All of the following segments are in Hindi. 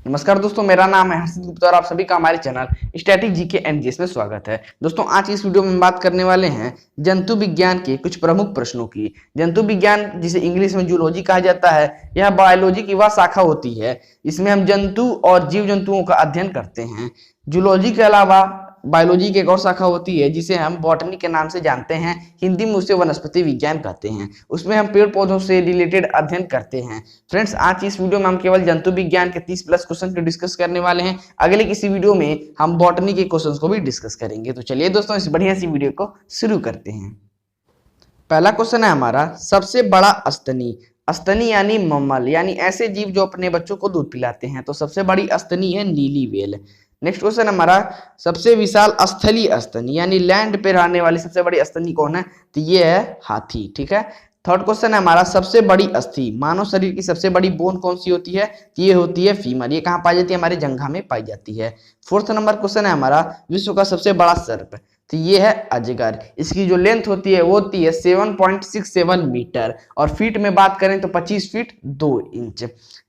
नमस्कार दोस्तों, मेरा नाम है हर्षित गुप्ता और आप सभी का हमारे channel static GK and GS में स्वागत है। दोस्तों, आज इस वीडियो में हम बात करने वाले हैं जंतु विज्ञान के कुछ प्रमुख प्रश्नों की। जंतु विज्ञान, जिसे इंग्लिश में जूलॉजी कहा जाता है, यह बायोलॉजी की वह शाखा होती है। इसमें हम जंतु और जीव जंतुओं का अध्ययन करते हैं। जूलॉजी के अलावा बायोलॉजी की एक और शाखा होती है जिसे हम बॉटनी के नाम से जानते हैं। हिंदी में उसे वनस्पति विज्ञान कहते हैं। उसमें हम पेड़ पौधों से रिलेटेड अध्ययन करते हैं। फ्रेंड्स, आज इस वीडियो में हम केवल जंतु विज्ञान के 30 प्लस क्वेश्चन को डिस्कस करने वाले हैं। अगले किसी वीडियो में हम बॉटनी के क्वेश्चन को भी डिस्कस करेंगे। तो चलिए दोस्तों, इस बढ़िया सी वीडियो को शुरू करते हैं। पहला क्वेश्चन है हमारा, सबसे बड़ा स्तनी। स्तनी यानी मम्मल, यानी ऐसे जीव जो अपने बच्चों को दूध पिलाते हैं। तो सबसे बड़ी स्तनी है नीली व्हेल। नेक्स्ट क्वेश्चन हमारा, सबसे विशाल स्थलीय स्तनी यानी लैंड पे रहने वाली सबसे बड़ी स्तनी कौन है? तो ये है हाथी। ठीक है। थर्ड क्वेश्चन है हमारा, सबसे बड़ी अस्थि, मानव शरीर की सबसे बड़ी बोन कौन सी होती है? तो ये होती है फीमर। ये कहाँ पाई जाती है? हमारे जंघा में पाई जाती है। फोर्थ नंबर क्वेश्चन है हमारा, विश्व का सबसे बड़ा सर्प। तो ये है अजगर। इसकी जो लेंथ होती है वो होती है 7.67 मीटर और फीट में बात करें तो 25 फीट 2 इंच।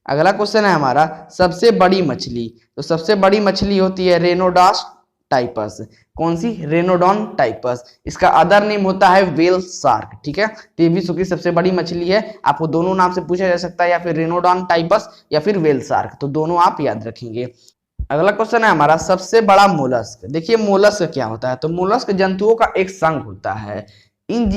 अगला क्वेश्चन है हमारा, सबसे बड़ी मछली। तो सबसे बड़ी मछली होती है रेनोडॉस टाइपस। कौन सी? रेनोडॉन टाइपस। इसका अदर नेम होता है व्हेल शार्क। ठीक है। तो ये विश्व की सबसे बड़ी मछली है। आपको दोनों नाम से पूछा जा सकता है, या फिर रेनोडॉन टाइपस या फिर व्हेल शार्क। तो दोनों आप याद रखेंगे। अगला क्वेश्चन है हमारा, सबसे बड़ा मोलस्क। देखिए मोलस्क क्या होता है? तो मोलस्क जंतुओं का एक संघ होता है। इन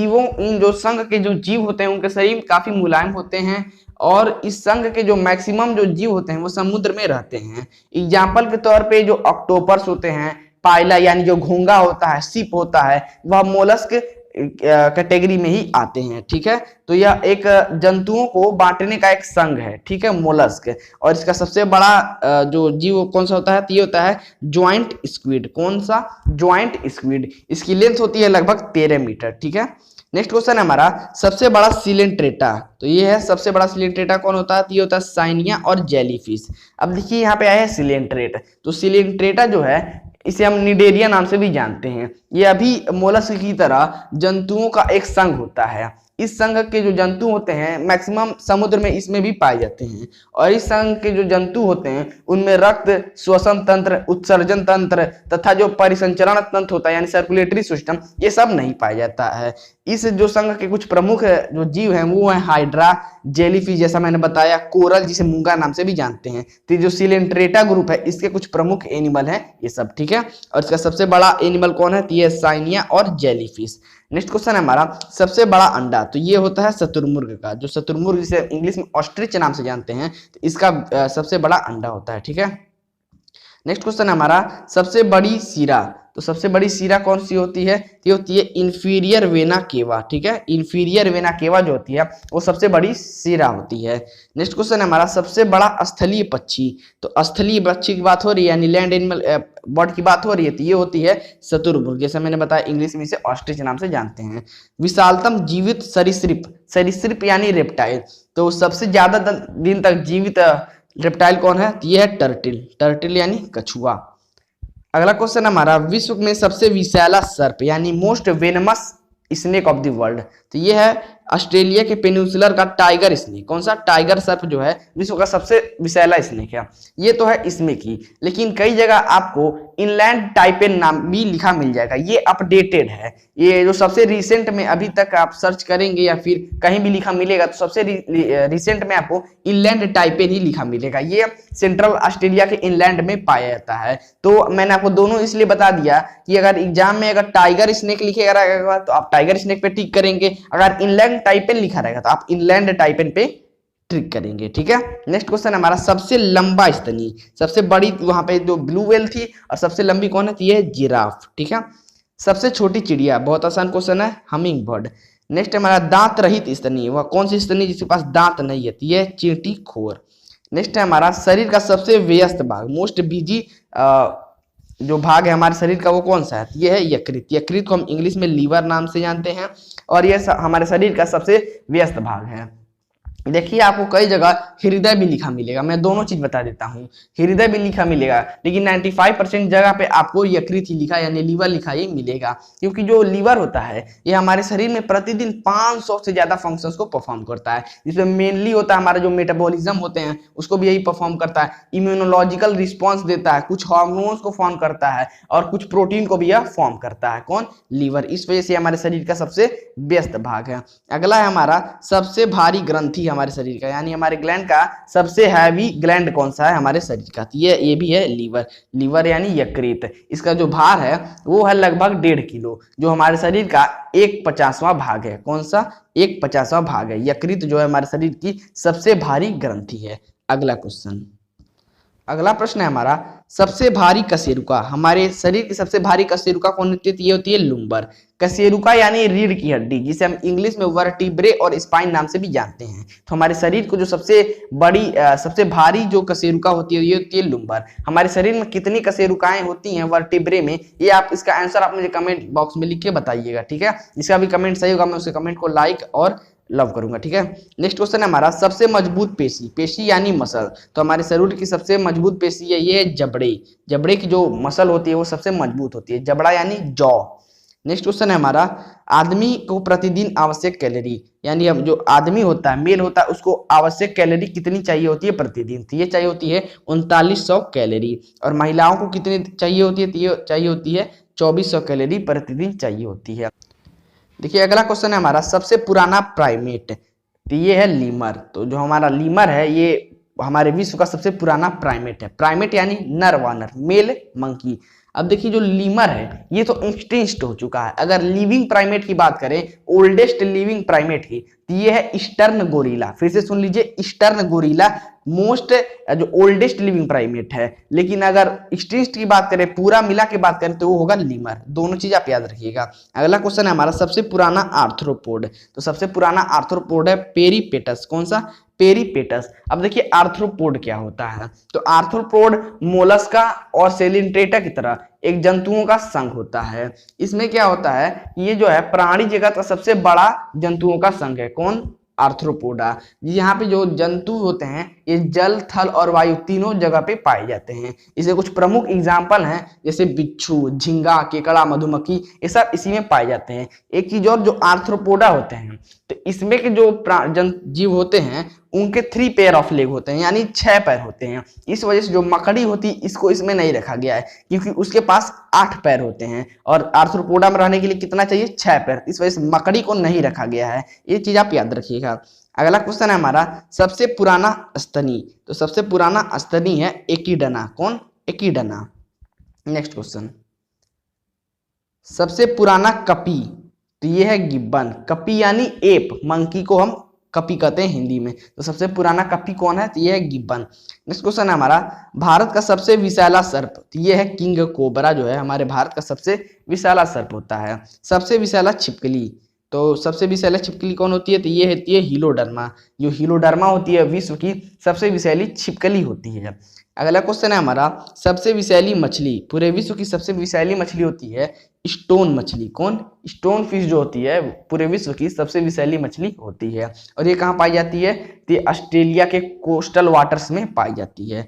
जो संघ के जो जीव होते हैं उनके शरीर काफी मुलायम होते हैं और इस संघ के जो मैक्सिमम जो जीव होते हैं वो समुद्र में रहते हैं। एग्जाम्पल के तौर पे जो ऑक्टोपस होते हैं, पाइला यानी जो घोंगा होता है, सीप होता है, वह मोलस्क कैटेगरी में ही आते हैं। ठीक है। तो यह एक जंतुओं को बांटने का एक संघ है। ठीक है, मोलस्क। और इसका सबसे बड़ा जो जीव कौन सा होता है? तो ये होता है ज्वाइंट स्क्विड। कौन सा? Joint squid. इसकी लेंथ होती है लगभग 13 मीटर। ठीक है। नेक्स्ट क्वेश्चन है हमारा, सबसे बड़ा सिलेंट्रेटा। तो ये है सबसे बड़ा सिलेंट्रेटा कौन होता है? तो ये होता है साइनिया और जेलीफिश। अब देखिए यहाँ पे आया है सिलेंट्रेट। तो सिलेंट्रेटा जो है इसे हम निडेरिया नाम से भी जानते हैं। ये अभी मोलस्क की तरह जंतुओं का एक संघ होता है। इस संघ के जो जंतु होते हैं मैक्सिमम समुद्र में इसमें भी पाए जाते हैं और इस संघ के जो जंतु होते हैं उनमें रक्त श्वसन तंत्र, उत्सर्जन तंत्र तथा जो परिसंचरण तंत्र होता है यानी सर्कुलेटरी सिस्टम, ये सब नहीं पाया जाता है। इस जो संघ के कुछ प्रमुख जो जीव हैं वो है हाइड्रा, जेलीफिश जैसा मैंने बताया, कोरल जिसे मूंगा नाम से भी जानते हैं। तो जो सिलेंट्रेटा ग्रुप है इसके कुछ प्रमुख एनिमल हैं ये सब। ठीक है। और इसका सबसे बड़ा एनिमल कौन है? तो ये साइनिया और जेलीफिश। नेक्स्ट क्वेश्चन है हमारा, सबसे बड़ा अंडा। तो ये होता है शतुरमुर्ग का। जो शतुरमुर्ग जिसे इंग्लिश में ऑस्ट्रिच नाम से जानते हैं, तो इसका सबसे बड़ा अंडा होता है। ठीक है। नेक्स्ट क्वेश्चन है हमारा, सबसे बड़ी सीरा। तो सबसे बड़ी सीरा कौन सी होती है? ये होती है इंफीरियर वेना केवा। ठीक है। इंफीरियर वेना केवा जो होती है वो सबसे बड़ी सीरा होती है। नेक्स्ट क्वेश्चन है हमारा, सबसे बड़ा स्थलीय पक्षी। तो स्थलीय पक्षी की बात हो रही है यानी लैंड एनिमल बर्ड की बात हो रही है, तो ये होती है शतुरमुर्ग। जैसा मैंने बताया इंग्लिश में इसे ऑस्ट्रिच नाम से जानते हैं। विशालतम जीवित सरीसृप। सरीसृप यानी रेप्टाइल। तो सबसे ज्यादा दिन तक जीवित रेप्टाइल कौन है? तो ये है टर्टिल। टर्टिल यानी कछुआ। अगला क्वेश्चन हमारा, विश्व में सबसे विषैला सर्प यानी most venomous snake of the world. तो ये है ऑस्ट्रेलिया के पेनिनसुलर का टाइगर स्नेक। कौन सा? टाइगर सर्प जो है विश्व का सबसे विषैला स्नेक है। ये तो है इसमें की, लेकिन कई जगह आपको इनलैंड टाइपेन नाम भी लिखा मिल जाएगा। ये अपडेटेड है। ये जो सबसे रिसेंट में अभी तक आप सर्च करेंगे या फिर कहीं भी लिखा मिलेगा तो सबसे रिसेंट में आपको इनलैंड टाइपेन ही लिखा मिलेगा। ये सेंट्रल ऑस्ट्रेलिया के इनलैंड में पाया जाता है। तो मैंने आपको दोनों इसलिए बता दिया कि अगर एग्जाम में अगर टाइगर स्नेक लिखेगा रहेगा तो आप टाइगर स्नेक पे टिक करेंगे, अगर इनलैंड टाइपेन लिखा रहेगा तो आप इनलैंड टाइपेन पे ट्रिक करेंगे। ठीक है। नेक्स्ट क्वेश्चन हमारा, सबसे लंबा स्तनी। सबसे बड़ी वहां पे जो ब्लू व्हेल थी और सबसे लंबी कौन है? ये जिराफ। ठीक है। सबसे छोटी चिड़िया, बहुत आसान क्वेश्चन है, हमिंग बर्ड। नेक्स्ट हमारा, दांत रहित स्तनी। वह कौन सी स्तनी जिसके पास दांत नहीं है? ये चींटी खोर। नेक्स्ट है हमारा, शरीर का सबसे व्यस्त भाग, मोस्ट बिजी जो भाग है हमारे शरीर का वो कौन सा है? ये है यकृत। यकृत को हम इंग्लिश में लीवर नाम से जानते हैं और ये हमारे शरीर का सबसे व्यस्त भाग है। देखिए आपको कई जगह हृदय भी लिखा मिलेगा, मैं दोनों चीज बता देता हूँ। हृदय भी लिखा मिलेगा, लेकिन 95% जगह पे आपको यकृत ही लिखा यानी लीवर लिखा ही मिलेगा, क्योंकि जो लीवर होता है ये हमारे शरीर में प्रतिदिन 500 से ज्यादा फंक्शंस को परफॉर्म करता है, जिसमें मेनली होता है हमारा जो मेटाबॉलिज्म होते हैं उसको भी यही परफॉर्म करता है, इम्यूनोलॉजिकल रिस्पॉन्स देता है, कुछ हार्मोन्स को फॉर्म करता है और कुछ प्रोटीन को भी यह फॉर्म करता है। कौन? लीवर। इस वजह से हमारे शरीर का सबसे व्यस्त भाग है। अगला है हमारा सबसे भारी ग्रंथि हमारे शरीर का, यानी हमारे ग्लैंड का सबसे हैवी ग्लैंड कौन सा है हमारे शरीर का? ये भी है लीवर। लीवर यानी यकृत। इसका जो भार है वो है लगभग 1.5 किलो, जो हमारे शरीर का 1/50वां भाग है। कौन सा? 1/50वां भाग है। यकृत जो है हमारे शरीर की सबसे भारी ग्रंथि है। अगला क्वेश्चन, अगला प्रश्न है हमारा सबसे भारी कशेरुका। हमारे शरीर की सबसे भारी कशेरुका कौन होती है? ये होती है लुम्बर। कशेरुका यानी रीढ़ की हड्डी, जिसे हम इंग्लिश में वर्टिब्रे और स्पाइन नाम से भी जानते हैं। तो हमारे शरीर को जो सबसे बड़ी सबसे भारी जो कशेरुका होती है ये होती है लुम्बर। हमारे शरीर में कितनी कशेरुकाएं होती हैं वर्टिब्रे में, ये आप इसका आंसर आप मुझे कमेंट बॉक्स में लिख के बताइएगा, ठीक है। जिसका भी कमेंट सही होगा मैं उसके कमेंट को लाइक और लव करूंगा, ठीक है। नेक्स्ट क्वेश्चन है हमारा सबसे मजबूत पेशी। पेशी यानी मसल। तो हमारे शरीर की सबसे मजबूत पेशी है ये जबड़े। जबड़े की जो मसल होती है वो सबसे मजबूत होती है, जबड़ा यानी जॉ। नेक्स्ट क्वेश्चन है हमारा आदमी को प्रतिदिन आवश्यक कैलोरी, यानी अब जो आदमी होता है मेल होता है उसको आवश्यक कैलोरी कितनी चाहिए होती है प्रतिदिन? तो ये चाहिए होती है 3900 कैलोरी। और महिलाओं को कितनी चाहिए होती है? तो ये चाहिए होती है 2400 कैलोरी प्रतिदिन चाहिए होती है। देखिए अगला क्वेश्चन है हमारा सबसे पुराना प्राइमेट। तो ये है लीमर। तो जो हमारा लीमर है ये हमारे विश्व का सबसे पुराना प्राइमेट है। प्राइमेट यानी नर वानर, मेल मंकी। अब देखिए जो लीमर है ये तो एक्सटिंक्ट हो चुका है। अगर लिविंग प्राइमेट की बात करें, ओल्डेस्ट लिविंग प्राइमेट की, तो ये है ईस्टर्न गोरिल्ला। फिर से सुन लीजिए, ईस्टर्न गोरिल्ला मोस्ट जो ओल्डेस्ट लिविंग प्राइमेट है। लेकिन अगर एक्सटिंक्ट की बात करें, पूरा मिला के बात करें, तो वो होगा लीमर। दोनों चीज आप याद रखिएगा। अगला क्वेश्चन है हमारा सबसे पुराना आर्थ्रोपोड। तो सबसे पुराना आर्थ्रोपोड है पेरीपेटस। कौन सा? पेरीपेटस। अब देखिए आर्थ्रोपोड क्या होता है। तो आर्थ्रोपोड मोलस्का और सेलिंट्रेटा की तरह एक जंतुओं का संघ होता है। इसमें क्या होता है, ये जो है प्राणी जगत का सबसे बड़ा जंतुओं का संघ है। कौन? आर्थ्रोपोडा। यहाँ पे जो जंतु होते हैं ये जल, थल और वायु तीनों जगह पे पाए जाते हैं। इसे कुछ प्रमुख एग्जाम्पल हैं जैसे बिच्छू, झिंगा, केकड़ा, मधुमक्खी, ये सब इसी में पाए जाते हैं। एक चीज और, जो आर्थ्रोपोडा होते हैं तो इसमें के जो जीव होते हैं उनके 3 पेयर ऑफ लेग होते हैं, यानी 6 पैर होते हैं। इस वजह से जो मकड़ी होती है इसको इसमें नहीं रखा गया है, क्योंकि उसके पास 8 पैर होते हैं और आर्थ्रोपोडा में रहने के लिए कितना चाहिए? 6 पैर। इस वजह से मकड़ी को नहीं रखा गया है। ये चीज आप याद रखिएगा। अगला क्वेश्चन है हमारा सबसे पुराना स्तनी। तो सबसे पुराना स्तनी है एकिडना। कौन? एकिडना। नेक्स्ट क्वेश्चन, सबसे पुराना कपी। तो ये है गिब्बन। कपी यानी एप, मंकी को हम कपी कहते हैं हिंदी में। तो सबसे पुराना कपी कौन है? तो ये है गिब्बन। नेक्स्ट क्वेश्चन है हमारा भारत का सबसे विशाला सर्प। तो ये है किंग कोबरा, जो है हमारे भारत का सबसे विशाला सर्प होता है। सबसे विशाला छिपकली। तो सबसे विशाला छिपकली कौन होती है? तो ये होती है हीलोडर्मा। जो हीलोडर्मा होती है विश्व की सबसे विशाली छिपकली होती है। अगला क्वेश्चन है हमारा सबसे विशाली मछली। पूरे विश्व की सबसे विशाली मछली होती है स्टोन मछली। कौन? स्टोन फिश जो होती है पूरे विश्व की सबसे विशाली मछली होती है। और ये कहाँ पाई जाती है? तो ये ऑस्ट्रेलिया के कोस्टल वाटर्स में पाई जाती है।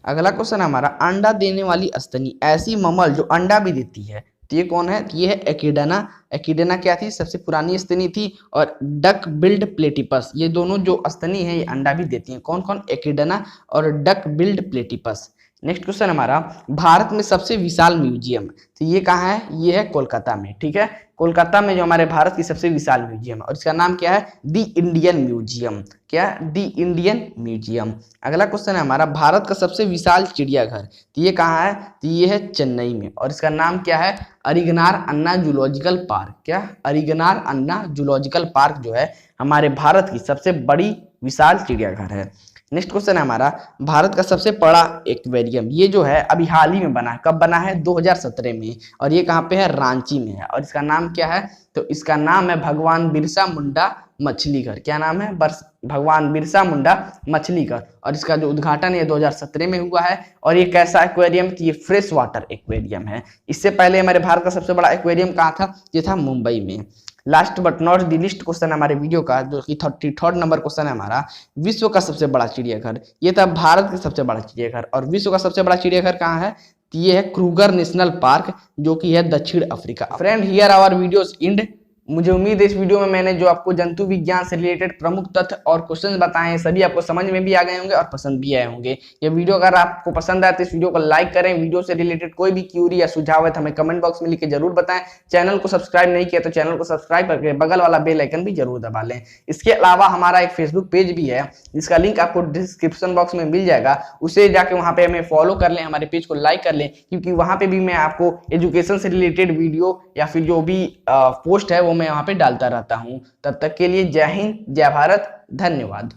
अगला क्वेश्चन है हमारा अंडा देने वाली स्तनी। ऐसी ममल जो अंडा भी देती है, तो ये कौन है? ये है एकिडना। एकिडना क्या थी? सबसे पुरानी स्तनी थी। और डक बिल्ड प्लेटिपस, ये दोनों जो स्तनी है ये अंडा भी देती हैं। कौन कौन? एकिडना और duck billed platypus. Next question हमारा भारत में सबसे विशाल म्यूजियम। तो ये कहाँ है? ये है कोलकाता में, ठीक है। कोलकाता में जो हमारे भारत की सबसे विशाल म्यूजियम है और इसका नाम क्या है? दी इंडियन म्यूजियम। क्या? दी इंडियन म्यूजियम। अगला क्वेश्चन है हमारा भारत का सबसे विशाल चिड़ियाघर। तो ये कहाँ है? तो ये है चेन्नई में और इसका नाम क्या है? अरिगनार अन्ना जूलॉजिकल पार्क। क्या? अरिगनार अन्ना जूलॉजिकल पार्क जो है हमारे भारत की सबसे बड़ी विशाल चिड़ियाघर है। नेक्स्ट क्वेश्चन है हमारा भारत का सबसे बड़ा एक्वेरियम। ये जो है अभी हाल ही में बना है। कब बना है? 2017 में। और ये कहाँ पे है? रांची में है। और इसका नाम क्या है? तो इसका नाम है भगवान बिरसा मुंडा मछली घर। क्या नाम है? भगवान बिरसा मुंडा मछली घर। और इसका जो उद्घाटन है 2017 में हुआ है। और ये कैसा एक्वेरियम? ये फ्रेश वाटर एक्वेरियम है। इससे पहले हमारे भारत का सबसे बड़ा एक्वेरियम कहाँ था? ये था मुंबई में। Last but not the list question हमारे वीडियो का, जो कि 33rd नंबर क्वेश्चन है हमारा, विश्व का सबसे बड़ा चिड़ियाघर। ये था भारत का सबसे बड़ा चिड़ियाघर, और विश्व का सबसे बड़ा चिड़ियाघर कहाँ है? ये है क्रूगर नेशनल पार्क, जो कि है दक्षिण Africa. Friend, here our videos end. मुझे उम्मीद है इस वीडियो में मैंने जो आपको जंतु विज्ञान से रिलेटेड प्रमुख तथ्य और क्वेश्चंस बताए हैं सभी आपको समझ में भी आ गए होंगे और पसंद भी आए होंगे। ये वीडियो अगर आपको पसंद आए तो इस वीडियो को लाइक करें। वीडियो से रिलेटेड कोई भी क्यूरी या सुझाव है तो हमें कमेंट बॉक्स में लिख के जरूर बताएं। चैनल को सब्सक्राइब नहीं किया तो चैनल को सब्सक्राइब करके बगल वाला बेल आइकन भी जरूर दबा लें। इसके अलावा हमारा एक फेसबुक पेज भी है, जिसका लिंक आपको डिस्क्रिप्शन बॉक्स में मिल जाएगा। उसे जाके वहां पे हमें फॉलो कर लें, हमारे पेज को लाइक कर लें, क्योंकि वहां पे भी मैं आपको एजुकेशन से रिलेटेड वीडियो या फिर जो भी पोस्ट है वो मैं वहां पे डालता रहता हूं। तब तक के लिए जय हिंद, जय भारत, धन्यवाद।